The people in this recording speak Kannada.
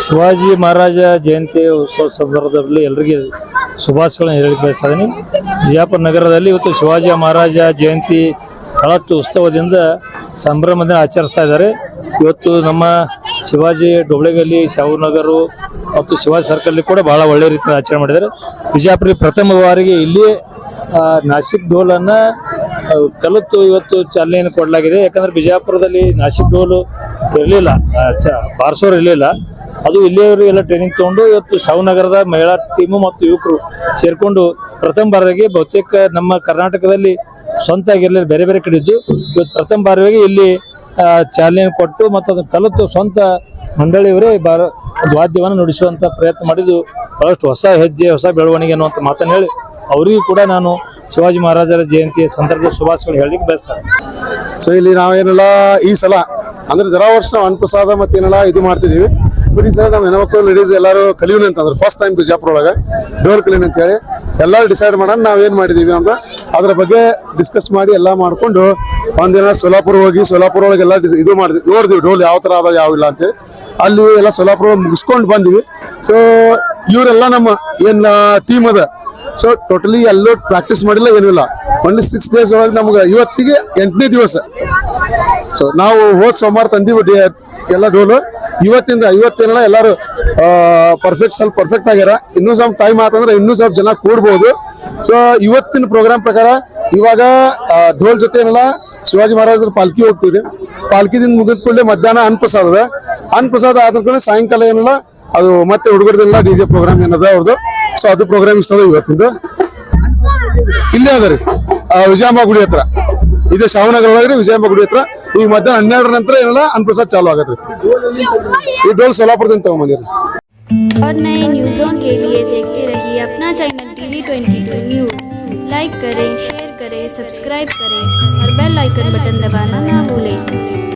ಶಿವಾಜಿ ಮಹಾರಾಜ ಜಯಂತಿ ಉತ್ಸವ ಸಂದರ್ಭದಲ್ಲಿ ಎಲ್ಲರಿಗೆ ಶುಭಾಶಯಗಳನ್ನು ಹೇಳಿ ಬಯಸ್ತಾ ಇದ್ದೀನಿ. ಬಿಜಾಪುರ ನಗರದಲ್ಲಿ ಇವತ್ತು ಶಿವಾಜಿ ಮಹಾರಾಜ ಜಯಂತಿ ಹಳತ್ತು ಉತ್ಸವದಿಂದ ಸಂಭ್ರಮದಿಂದ ಆಚರಿಸ್ತಾ ಇದ್ದಾರೆ. ಇವತ್ತು ನಮ್ಮ ಶಿವಾಜಿ ಡೊಬ್ಳೆಗಲ್ಲಿ ಶಾಹುನಗರು ಮತ್ತು ಶಿವಾಜಿ ಸರ್ಕಲ್ ಕೂಡ ಬಹಳ ಒಳ್ಳೆ ರೀತಿಯಲ್ಲಿ ಆಚರಣೆ ಮಾಡಿದ್ದಾರೆ. ಬಿಜಾಪುರ ಪ್ರಥಮ ಬಾರಿಗೆ ಇಲ್ಲಿ ನಾಸಿಕ್ ಡೋಲನ್ನು ಕಲಿತು ಇವತ್ತು ಚಾಲನೆಯನ್ನು ಕೊಡಲಾಗಿದೆ. ಯಾಕಂದ್ರೆ ಬಿಜಾಪುರದಲ್ಲಿ ನಾಸಿಕ್ ಡೋಲು ಇರಲಿಲ್ಲ, ಬಾರಿಸೋರು ಇರಲಿಲ್ಲ. ಅದು ಇಲ್ಲಿಯವರು ಎಲ್ಲ ಟ್ರೈನಿಂಗ್ ತಗೊಂಡು ಇವತ್ತು ಶಾಹುನಗರದ ಮಹಿಳಾ ಟೀಮು ಮತ್ತು ಯುವಕರು ಸೇರ್ಕೊಂಡು ಪ್ರಥಮ ಬಾರಿಗೆ ಬಹುತೇಕ ನಮ್ಮ ಕರ್ನಾಟಕದಲ್ಲಿ ಸ್ವಂತ ಆಗಿರಲಿಲ್ಲ, ಬೇರೆ ಬೇರೆ ಕಡೆ ಇದ್ದು ಇವತ್ತು ಪ್ರಥಮ ಬಾರಿಗೆ ಇಲ್ಲಿ ಚಾಲನೆಯನ್ನು ಕೊಟ್ಟು ಮತ್ತು ಅದನ್ನು ಕಲಿತು ಸ್ವಂತ ಮಂಡಳಿಯವರೇ ವಾದ್ಯವನ್ನು ನುಡಿಸುವಂಥ ಪ್ರಯತ್ನ ಮಾಡಿದ್ದು ಬಹಳಷ್ಟು ಹೊಸ ಹೆಜ್ಜೆ, ಹೊಸ ಬೆಳವಣಿಗೆ ಅನ್ನುವಂಥ ಮಾತನ್ನು ಹೇಳಿ ಅವರಿಗೂ ಕೂಡ ನಾನು ಶಿವಾಜಿ ಮಹಾರಾಜರ ಜಯಂತಿಯ ಸಂದರ್ಭದ ಶುಭಾಶಯಗಳು ಹೇಳಲಿಕ್ಕೆ ಬಯಸ್ತಾರೆ. ಸೊ ಇಲ್ಲಿ ನಾವೇನೆಲ್ಲ ಈ ಸಲ ಅಂದ್ರೆ ಜರ ವರ್ಷ ನಾವು ಅನ್ನಪ್ರಸಾದ ಮತ್ತೇನೆಲ್ಲ ಇದು ಮಾಡ್ತಿದ್ದೀವಿ. ಬಟ್ ಈ ಸಲ ನಾವು ಹೆಣ್ಮಕ್ಳು ಲೇಡೀಸ್ ಎಲ್ಲರೂ ಕಲಿಯೋಣ ಅಂತಂದ್ರೆ ಫಸ್ಟ್ ಟೈಮ್ ಬಿಜಾಪುರ ಒಳಗೆ ಡೋರ್ ಕಲಿಯೋಣ ಅಂತೇಳಿ ಎಲ್ಲರೂ ಡಿಸೈಡ್ ಮಾಡೋಣ. ನಾವೇನು ಮಾಡಿದ್ದೀವಿ ಅಂತ ಅದ್ರ ಬಗ್ಗೆ ಡಿಸ್ಕಸ್ ಮಾಡಿ ಎಲ್ಲ ಮಾಡಿಕೊಂಡು ಒಂದಿನ ಸೋಲಾಪುರ ಹೋಗಿ ಸೋಲಾಪುರ ಒಳಗೆಲ್ಲ ಇದು ಮಾಡಿದ್ವಿ, ನೋಡಿದ್ವಿ ಡೋಲ್ ಯಾವ ಥರ ಅದಾವ ಯಾವ ಇಲ್ಲ ಅಂತೇಳಿ. ಅಲ್ಲಿ ಎಲ್ಲ ಸೋಲಾಪುರ ಮುಗಿಸ್ಕೊಂಡು ಬಂದಿವಿ. ಸೊ ಇವರೆಲ್ಲ ನಮ್ಮ ಏನು ಟೀಮ್ ಅದ, ಸೊ ಟೋಟಲಿ ಎಲ್ಲೂ ಪ್ರಾಕ್ಟೀಸ್ ಮಾಡಿಲ್ಲ, ಏನೂ ಇಲ್ಲ. ಓನ್ಲಿ 6 days ಒಳಗೆ ನಮ್ಗೆ ಇವತ್ತಿಗೆ 8ನೇ ದಿವಸ. ಸೊ ನಾವು ಹೋದ್ ಸೋಮವಾರ ತಂದೀವಿ ಎಲ್ಲ ಡೋಲು. ಇವತ್ತೇನಲ್ಲ ಎಲ್ಲರೂ ಸ್ವಲ್ಪ ಪರ್ಫೆಕ್ಟ್ ಆಗ್ಯಾರ. ಇನ್ನೂ ಸ್ವಲ್ಪ ಟೈಮ್ ಆತಂದ್ರೆ ಇನ್ನೂ ಸ್ವಲ್ಪ ಜನ ಕೂಡ್ಬೋದು. ಸೊ ಇವತ್ತಿನ ಪ್ರೋಗ್ರಾಮ್ ಪ್ರಕಾರ ಇವಾಗ ಢೋಲ್ ಜೊತೆ ಏನಲ್ಲ ಶಿವಾಜಿ ಮಹಾರಾಜರ ಪಾಲ್ಕಿ ಹೋಗ್ತೀವಿ. ಪಾಲ್ಕಿದಿಂದ ಮುಗಿದ್ಕೊಳ್ಳೆ ಮಧ್ಯಾಹ್ನ ಅನ್ನಪ್ರಸಾದ ಆದ್ಮೇಲೆ ಸಾಯಂಕಾಲ ಏನಲ್ಲ ಅದು ಮತ್ತೆ ಹುಡುಗರದೆಲ್ಲ DJ ಪ್ರೋಗ್ರಾಮ್ ಏನದ ಅವ್ರದ್ದು. ಸೊ ಅದು ಪ್ರೋಗ್ರಾಮ್ ಇಷ್ಟ ಅದ ಇವತ್ತಿಂದ. ಇಲ್ಲೇ ಅದ ರೀ ವಿಜಯಮ್ಮ ಗುಡಿ ಹತ್ರ. ಇದು ಶಾವನಗರ ಒಳಗ್ರಿ ವಿಜಯಂಬ ಗುಡಿ ಹತ್ರ ಈಗ ಮಧ್ಯಾಹ್ನ 12 ನಂತರ ಏನಿಲ್ಲ ಅನ್ನಪ್ರಸಾದ ಚಾಲು ಆಗತ್ರಿ ಈ ಡೋಲ್ ಸೋಲಾಪುರದಿಂದ ತಗೊಂಬಂದಿರಿ और नए न्यूज़ों के लिए देखते रहिए अपना चैनल TV22 न्यूज़। लाइक करें, शेयर करें, सब्सक्राइब करें और बेल आइकन बटन दबाना ना भूलें।